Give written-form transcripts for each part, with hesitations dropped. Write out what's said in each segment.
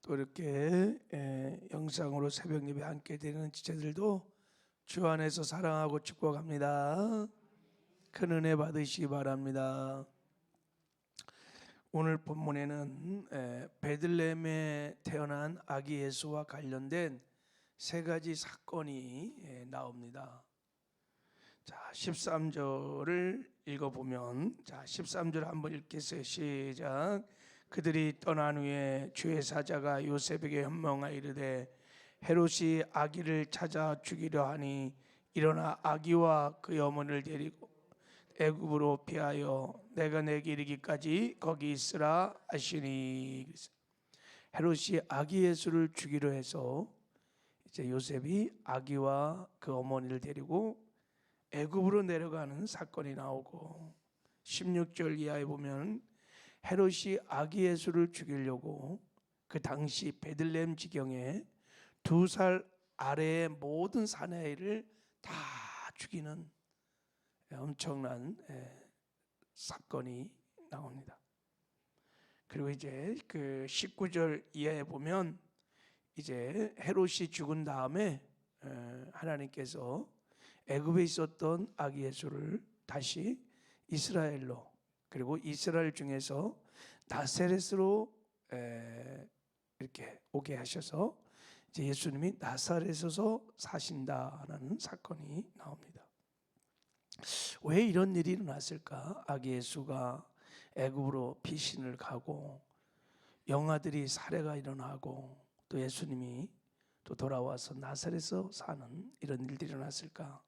또 이렇게 영상으로 새벽 예배 함께 드리는 지체들도 주 안에서 사랑하고 축복합니다. 큰 은혜 받으시기 바랍니다. 오늘 본문에는 베들레헴에 태어난 아기 예수와 관련된 세 가지 사건이 나옵니다. 자, 13절을 읽어보면, 자, 13절 한번 읽겠어요. 시작. 그들이 떠난 후에 주의 사자가 요셉에게 현명하여 이르되 헤롯이 아기를 찾아 죽이려 하니 일어나 아기와 그의 어머니를 데리고 애굽으로 피하여 내가 내게 이르기까지 거기 있으라 하시니. 헤롯이 아기 예수를 죽이려 해서 이제 요셉이 아기와 그 어머니를 데리고 애굽으로 내려가는 사건이 나오고, 16절 이하에 보면 헤롯이 아기 예수를 죽이려고 그 당시 베들레헴 지경에 2살 아래의 모든 사내아이를 다 죽이는 엄청난 사건이 나옵니다. 그리고 이제 그 19절 이하에 보면 이제 헤롯이 죽은 다음에 하나님께서 애굽에 있었던 아기 예수를 다시 이스라엘로, 그리고 이스라엘 중에서 나사렛으로 이렇게 오게 하셔서 이제 예수님이 나사렛에서 사신다라는 사건이 나옵니다. 왜 이런 일이 일어났을까? 아기 예수가 애굽으로 피신을 가고 영아들이 살해가 일어나고 또 예수님이 또 돌아와서 나사렛에서 사는 이런 일들이 일어났을까?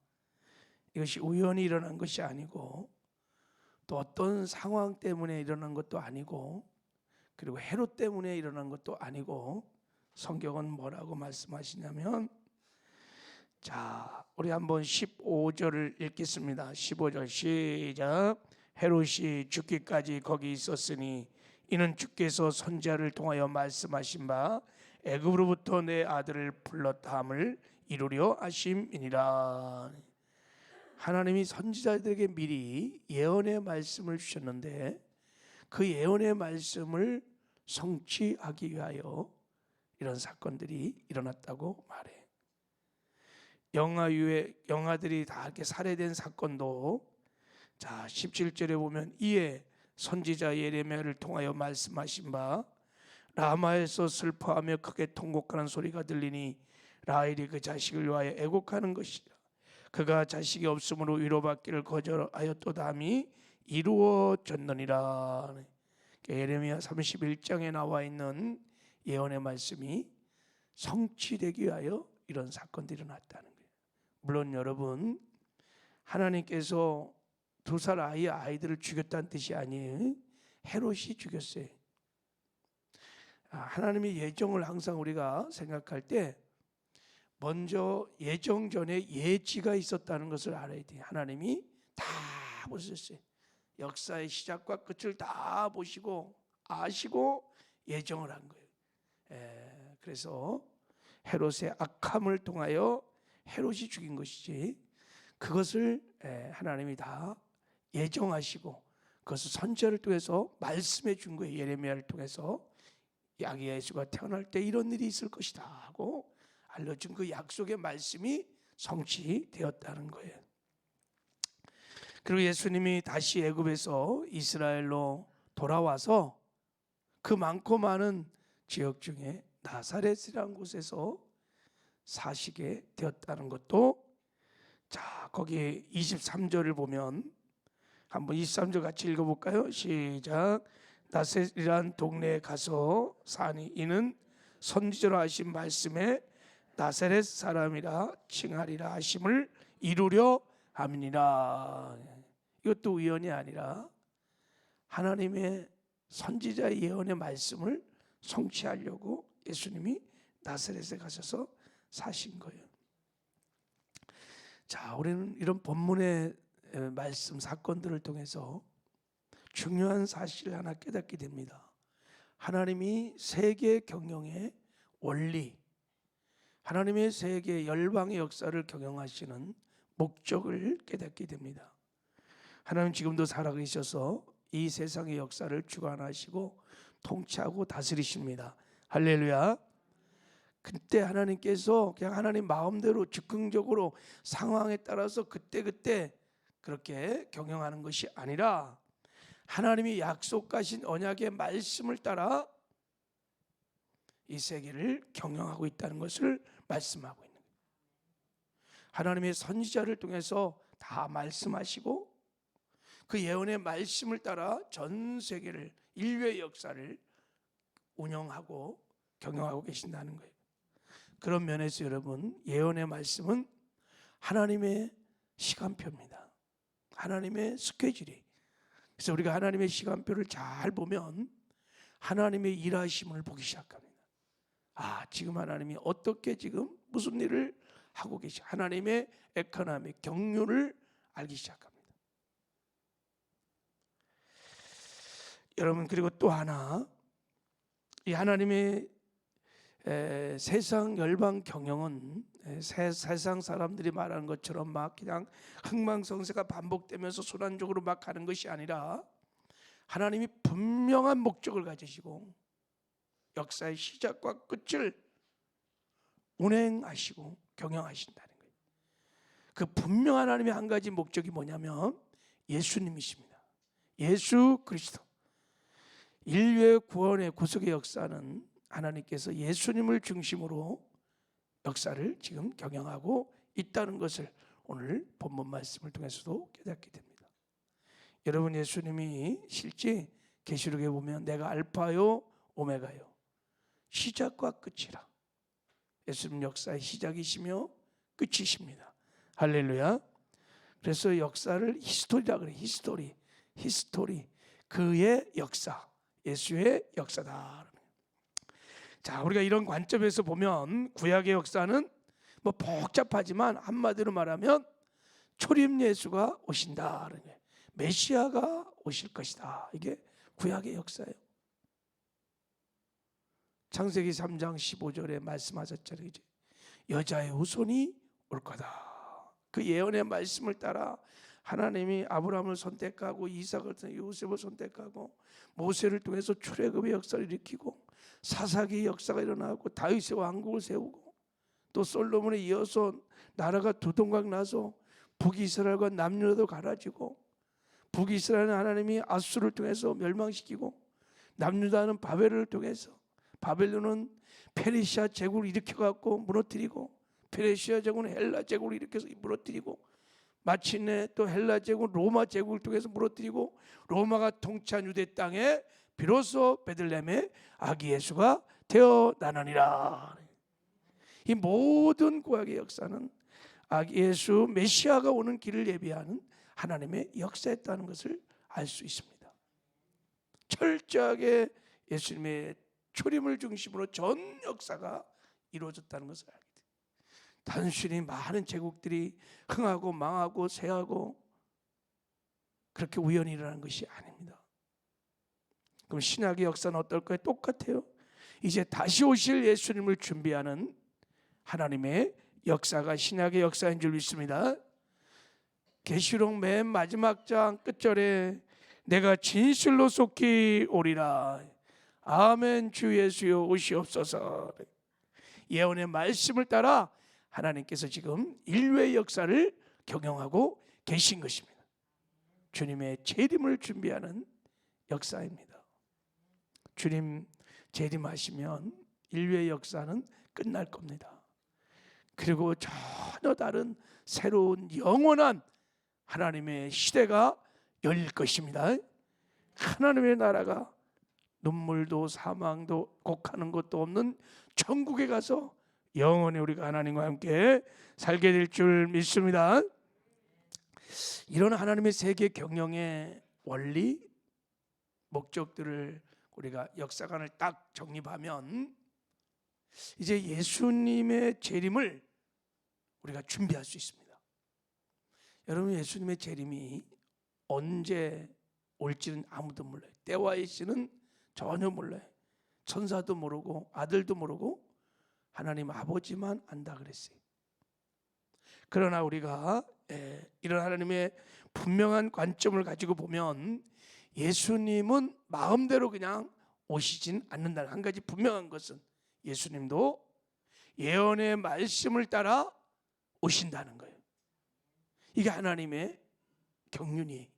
이것이 우연히 일어난 것이 아니고 또 어떤 상황 때문에 일어난 것도 아니고, 그리고 헤롯 때문에 일어난 것도 아니고, 성경은 뭐라고 말씀하시냐면, 자, 우리 한번 15절을 읽겠습니다. 15절 시작. 헤롯이 죽기까지 거기 있었으니 이는 주께서 선지자를 통하여 말씀하신 바 애굽으로부터 내 아들을 불렀다 함을 이루려 하심이니라. 하나님이 선지자들에게 미리 예언의 말씀을 주셨는데 그 예언의 말씀을 성취하기 위하여 이런 사건들이 일어났다고 말해. 영아들이 다 이렇게 살해된 사건도, 자 17절에 보면 이에 선지자 예레미야를 통하여 말씀하신 바 라마에서 슬퍼하며 크게 통곡하는 소리가 들리니 라헬이 그 자식을 위하여 애곡하는 것이라. 그가 자식이 없으므로 위로받기를 거절하였도다 함이 이루어졌느니라. 예레미야 31장에 나와 있는 예언의 말씀이 성취되기 위하여 이런 사건들이 일어났다는 거예요. 물론 여러분, 하나님께서 2살 아이들을 죽였다는 뜻이 아니에요. 헤롯이 죽였어요. 하나님의 예정을 항상 우리가 생각할 때 먼저 예정 전에 예지가 있었다는 것을 알아야 돼요. 하나님이 다 보셨어요. 역사의 시작과 끝을 다 보시고 아시고 예정을 한 거예요. 그래서 헤롯의 악함을 통하여 헤롯이 죽인 것이지, 그것을 하나님이 다 예정하시고 그것을 선지자를 통해서 말씀해 준 거예요. 예레미야를 통해서 아기 예수가 태어날 때 이런 일이 있을 것이다 하고 알려준 그 약속의 말씀이 성취되었다는 거예요. 그리고 예수님이 다시 애굽에서 이스라엘로 돌아와서 그 많고 많은 지역 중에 나사렛이라는 곳에서 사시게 되었다는 것도, 자 거기 23절을 보면 한번 23절 같이 읽어볼까요? 시작. 나사렛이란 동네에 가서 사니 이는 선지자로 하신 말씀에 나사렛 사람이라 칭하리라 하심을 이루려 함이니라. 이것도 우연이 아니라 하나님의 선지자의 예언의 말씀을 성취하려고 예수님이 나사렛에 가셔서 사신 거예요. 자, 우리는 이런 본문의 말씀 사건들을 통해서 중요한 사실을 하나 깨닫게 됩니다. 하나님이 세계 경영의 원리, 하나님의 세계 열방의 역사를 경영하시는 목적을 깨닫게 됩니다. 하나님 지금도 살아계셔서 이 세상의 역사를 주관하시고 통치하고 다스리십니다. 할렐루야. 그때 하나님께서 그냥 하나님 마음대로 즉흥적으로 상황에 따라서 그때그때 그렇게 경영하는 것이 아니라 하나님이 약속하신 언약의 말씀을 따라 이 세계를 경영하고 있다는 것을 말씀하고 있는 거예요. 하나님의 선지자를 통해서 다 말씀하시고 그 예언의 말씀을 따라 전 세계를, 인류의 역사를 운영하고 경영하고 계신다는 거예요. 그런 면에서 여러분, 예언의 말씀은 하나님의 시간표입니다. 하나님의 스케줄이. 그래서 우리가 하나님의 시간표를 잘 보면 하나님의 일하심을 보기 시작합니다. 아, 지금 하나님이 어떻게 지금 무슨 일을 하고 계시, 하나님의 에코노미, 경륜을 알기 시작합니다. 여러분, 그리고 또 하나, 이 하나님의 세상 열방 경영은 세상 사람들이 말하는 것처럼 막 그냥 흥망성쇠가 반복되면서 순환적으로 막 가는 것이 아니라 하나님이 분명한 목적을 가지시고 역사의 시작과 끝을 운행하시고 경영하신다는 거예요. 그 분명한 하나님의 한 가지 목적이 뭐냐면 예수님이십니다. 예수 그리스도. 인류의 구원의 구속의 역사는 하나님께서 예수님을 중심으로 역사를 지금 경영하고 있다는 것을 오늘 본문 말씀을 통해서도 깨닫게 됩니다. 여러분, 예수님이 실제 계시록에 보면 내가 알파요 오메가요, 시작과 끝이라. 예수님 역사의 시작이시며 끝이십니다. 할렐루야. 그래서 역사를 히스토리라 그래요. 히스토리. 그의 역사, 예수의 역사다. 자, 우리가 이런 관점에서 보면 구약의 역사는 뭐 복잡하지만 한마디로 말하면 초림 예수가 오신다, 메시아가 오실 것이다. 이게 구약의 역사예요. 창세기 3장 15절에 말씀하셨잖아요. 여자의 후손이 올 거다. 그 예언의 말씀을 따라 하나님이 아브라함을 선택하고 이삭을 통해 요셉을 선택하고 모세를 통해서 출애굽의 역사를 일으키고 사사기의 역사가 일어나고 다윗의 왕국을 세우고 또 솔로몬에 이어서 나라가 두 동강 나서 북이스라엘과 남유다도 갈라지고 북이스라엘은 하나님이 아수를 통해서 멸망시키고 남유다는 바벨을 통해서, 바벨론은 페르시아 제국을 일으켜갖고 무너뜨리고 페르시아 제국은 헬라 제국을 일으켜서 무너뜨리고 마침내 또 헬라 제국, 로마 제국을 통해서 무너뜨리고 로마가 통치한 유대 땅에 비로소 베들레헴에 아기 예수가 태어나느니라. 이 모든 구약의 역사는 아기 예수 메시아가 오는 길을 예비하는 하나님의 역사였다는 것을 알 수 있습니다. 철저하게 예수님의 초림을 중심으로 전 역사가 이루어졌다는 것을 알게 돼요. 단순히 많은 제국들이 흥하고 망하고 쇠하고 그렇게 우연히 일어나는 것이 아닙니다. 그럼 신약의 역사는 어떨까요? 똑같아요. 이제 다시 오실 예수님을 준비하는 하나님의 역사가 신약의 역사인 줄 믿습니다. 계시록 맨 마지막 장 끝절에 내가 진실로 속히 오리라. 아멘. 주 예수여 오시옵소서. 예언의 말씀을 따라 하나님께서 지금 인류의 역사를 경영하고 계신 것입니다. 주님의 재림을 준비하는 역사입니다. 주님 재림하시면 인류의 역사는 끝날 겁니다. 그리고 전혀 다른 새로운 영원한 하나님의 시대가 열릴 것입니다. 하나님의 나라가 눈물도 사망도 곡하는 것도 없는 천국에 가서 영원히 우리가 하나님과 함께 살게 될 줄 믿습니다. 이런 하나님의 세계 경영의 원리, 목적들을 우리가 역사관을 딱 정립하면 이제 예수님의 재림을 우리가 준비할 수 있습니다. 여러분, 예수님의 재림이 언제 올지는 아무도 몰라요. 때와 시는 전혀 몰라요. 천사도 모르고 아들도 모르고 하나님 아버지만 안다 그랬어요. 그러나 우리가 이런 하나님의 분명한 관점을 가지고 보면 예수님은 마음대로 그냥 오시진 않는다는 한 가지 분명한 것은 예수님도 예언의 말씀을 따라 오신다는 거예요. 이게 하나님의 경륜이에요.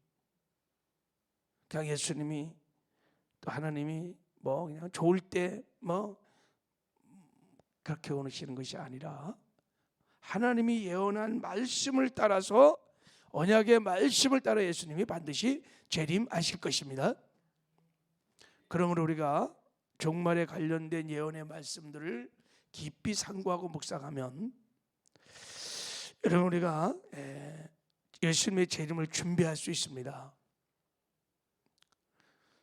그냥 예수님이 또 하나님이 뭐 그냥 좋을 때 뭐 그렇게 오시는 것이 아니라 하나님이 예언한 말씀을 따라서 언약의 말씀을 따라 예수님이 반드시 재림하실 것입니다. 그러므로 우리가 종말에 관련된 예언의 말씀들을 깊이 상고하고 묵상하면 여러분 우리가 예수님의 재림을 준비할 수 있습니다.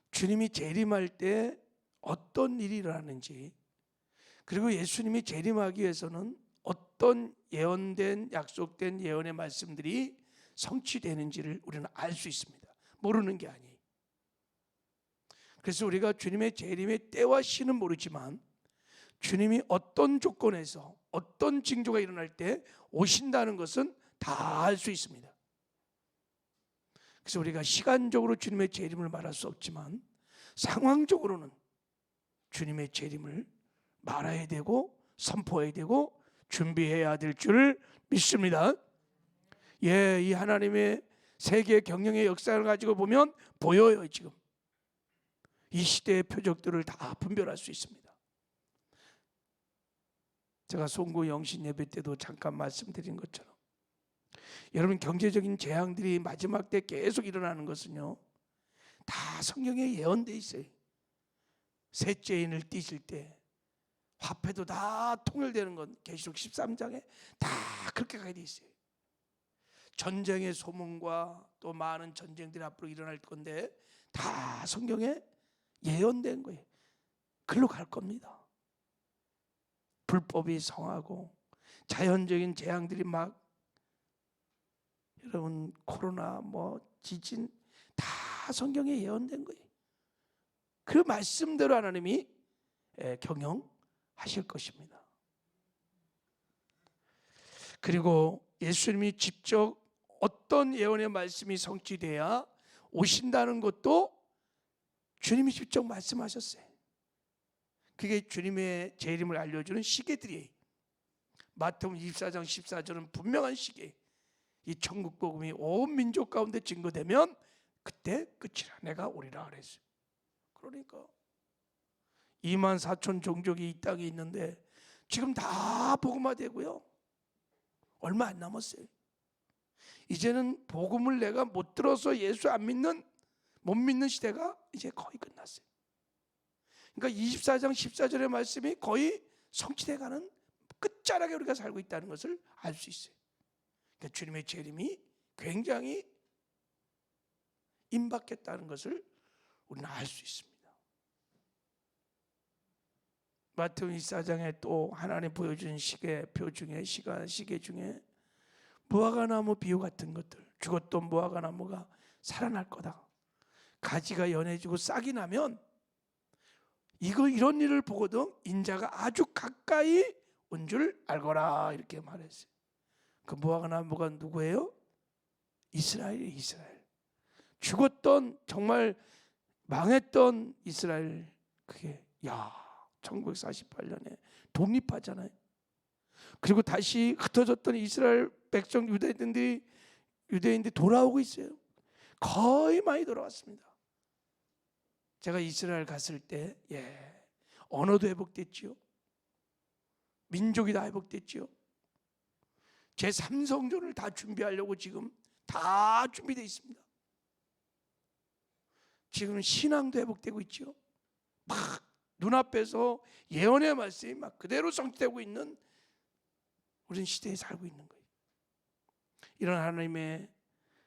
주님이 재림할 때 어떤 일이 일어나는지, 그리고 예수님이 재림하기 위해서는 어떤 예언된 약속된 예언의 말씀들이 성취되는지를 우리는 알 수 있습니다. 모르는 게 아니에요. 그래서 우리가 주님의 재림의 때와 시는 모르지만 주님이 어떤 조건에서 어떤 징조가 일어날 때 오신다는 것은 다 알 수 있습니다. 그래서 우리가 시간적으로 주님의 재림을 말할 수 없지만 상황적으로는 주님의 재림을 말해야 되고 선포해야 되고 준비해야 될 줄 믿습니다. 이 하나님의 세계 경영의 역사를 가지고 보면 보여요. 지금 이 시대의 표적들을 다 분별할 수 있습니다. 제가 송구 영신 예배 때도 잠깐 말씀드린 것처럼 여러분 경제적인 재앙들이 마지막 때 계속 일어나는 것은요 다 성경에 예언되어 있어요. 셋째인을 띄실 때 화폐도 다 통일되는 건 계시록 13장에 다 그렇게 가게 되어 있어요. 전쟁의 소문과 또 많은 전쟁들이 앞으로 일어날 건데 다 성경에 예언된 거예요. 글로 갈 겁니다. 불법이 성하고 자연적인 재앙들이 막 여러분 코로나 뭐 지진 다 성경에 예언된 거예요. 그 말씀대로 하나님이 경영하실 것입니다. 그리고 예수님이 직접 어떤 예언의 말씀이 성취돼야 오신다는 것도 주님이 직접 말씀하셨어요. 그게 주님의 재림을 알려주는 시계들이에요. 마태복음 24장 14절은 분명한 시계. 이 천국 복음이 온 민족 가운데 증거되면 그때 끝이라 내가 오리라 그랬어요. 그러니까 2만 4천 종족이 이 땅에 있는데 지금 다 복음화되고요. 얼마 안 남았어요. 이제는 복음을 내가 못 들어서 예수 못 믿는 시대가 이제 거의 끝났어요. 그러니까 24장 14절의 말씀이 거의 성취돼가는 끝자락에 우리가 살고 있다는 것을 알 수 있어요. 그러니까 주님의 재림이 굉장히 임박했다는 것을 우리는 알 수 있습니다. 마태복음 24장에 또 하나님 보여준 시계표 중에 시계 중에 무화과나무 비유 같은 것들, 죽었던 무화과나무가 살아날 거다. 가지가 연해지고 싹이 나면 이런 일을 보거든 인자가 아주 가까이 온 줄 알거라 이렇게 말했어요. 그 무화과나무가 누구예요? 이스라엘이에요. 이스라엘. 죽었던 정말 망했던 이스라엘. 그게 1948년에 독립하잖아요. 그리고 다시 흩어졌던 이스라엘 백성 유대인들이 돌아오고 있어요. 거의 많이 돌아왔습니다. 제가 이스라엘 갔을 때 언어도 회복됐지요. 민족이 다 회복됐지요. 제3성전을 다 준비하려고 지금 다 준비되어 있습니다. 지금 신앙도 회복되고 있지요. 막 눈앞에서 예언의 말씀이 막 그대로 성취되고 있는 우리는 시대에 살고 있는 거예요. 이런 하나님의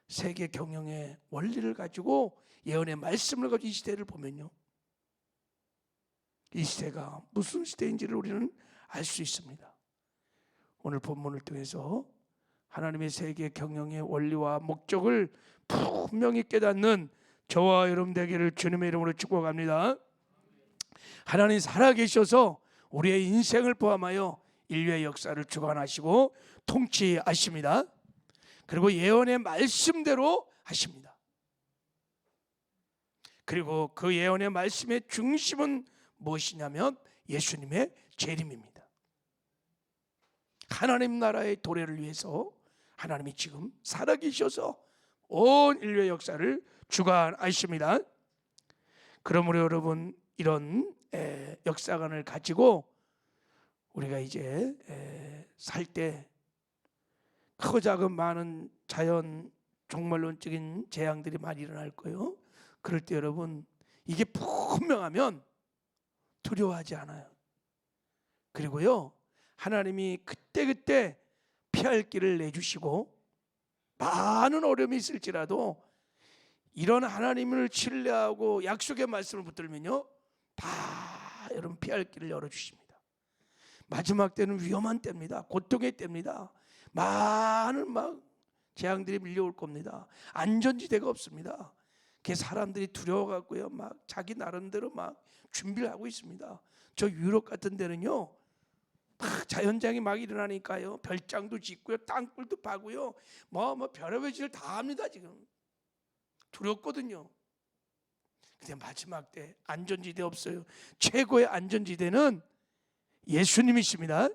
세계 경영의 원리를 가지고 예언의 말씀을 가지고 이 시대를 보면요, 이 시대가 무슨 시대인지를 우리는 알 수 있습니다. 오늘 본문을 통해서 하나님의 세계 경영의 원리와 목적을 분명히 깨닫는 저와 여러분 되기를 주님의 이름으로 축복합니다. 하나님 살아계셔서 우리의 인생을 포함하여 인류의 역사를 주관하시고 통치하십니다. 그리고 예언의 말씀대로 하십니다. 그리고 그 예언의 말씀의 중심은 무엇이냐면 예수님의 재림입니다. 하나님 나라의 도래를 위해서 하나님이 지금 살아계셔서 온 인류의 역사를 주관하십니다. 그러므로 여러분, 이런 역사관을 가지고 우리가 이제 살 때 크고 작은 많은 자연 종말론적인 재앙들이 많이 일어날 거예요. 그럴 때 여러분, 이게 분명하면 두려워하지 않아요. 그리고요, 하나님이 그때그때 피할 길을 내주시고 많은 어려움이 있을지라도 이런 하나님을 신뢰하고 약속의 말씀을 붙들면요, 다 여러분 피할 길을 열어주십니다. 마지막 때는 위험한 때입니다. 고통의 때입니다. 많은 재앙들이 밀려올 겁니다. 안전지대가 없습니다. 그 사람들이 두려워갖고요, 자기 나름대로 준비를 하고 있습니다. 저 유럽 같은 데는요, 자연재앙이 일어나니까요, 별장도 짓고요, 땅굴도 파고요, 별의별 짓을 다 합니다. 지금 두렵거든요. 근데 마지막 때 안전지대 없어요. 최고의 안전지대는 예수님이십니다.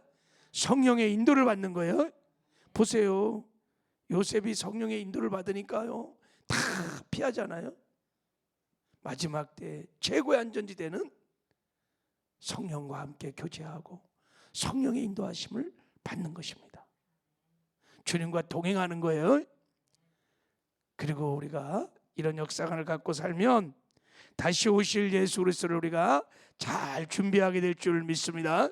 성령의 인도를 받는 거예요. 보세요, 요셉이 성령의 인도를 받으니까요, 다 피하잖아요. 마지막 때 최고의 안전지대는 성령과 함께 교제하고 성령의 인도하심을 받는 것입니다. 주님과 동행하는 거예요. 그리고 우리가 이런 역사관을 갖고 살면 다시 오실 예수 그리스도를 우리가 잘 준비하게 될 줄 믿습니다.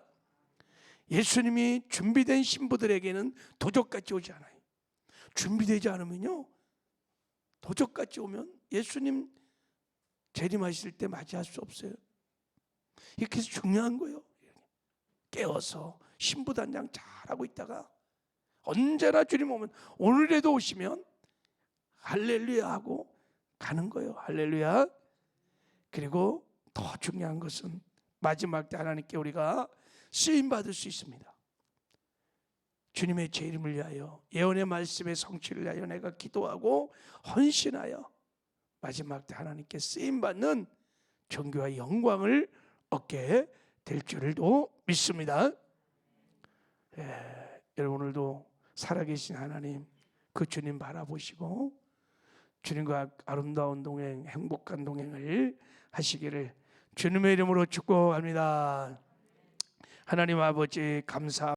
예수님이 준비된 신부들에게는 도적같이 오지 않아요. 준비되지 않으면요, 도적같이 오면 예수님 재림하실 때 맞이할 수 없어요. 이렇게 해서 중요한 거예요. 깨워서 신부 단장 잘하고 있다가 언제나 주님 오면, 오늘에도 오시면 할렐루야 하고 가는 거예요. 할렐루야. 그리고 더 중요한 것은 마지막 때 하나님께 우리가 쓰임받을 수 있습니다. 주님의 재림을 위하여, 예언의 말씀의 성취를 위하여 내가 기도하고 헌신하여 마지막 때 하나님께 쓰임받는 존귀와 영광을 얻게 될 줄도 믿습니다. 여러분, 오늘도 살아계신 하나님, 그 주님 바라보시고 주님과 아름다운 동행, 행복한 동행을 하시기를 주님의 이름으로 축복합니다. 하나님 아버지, 감사합니다.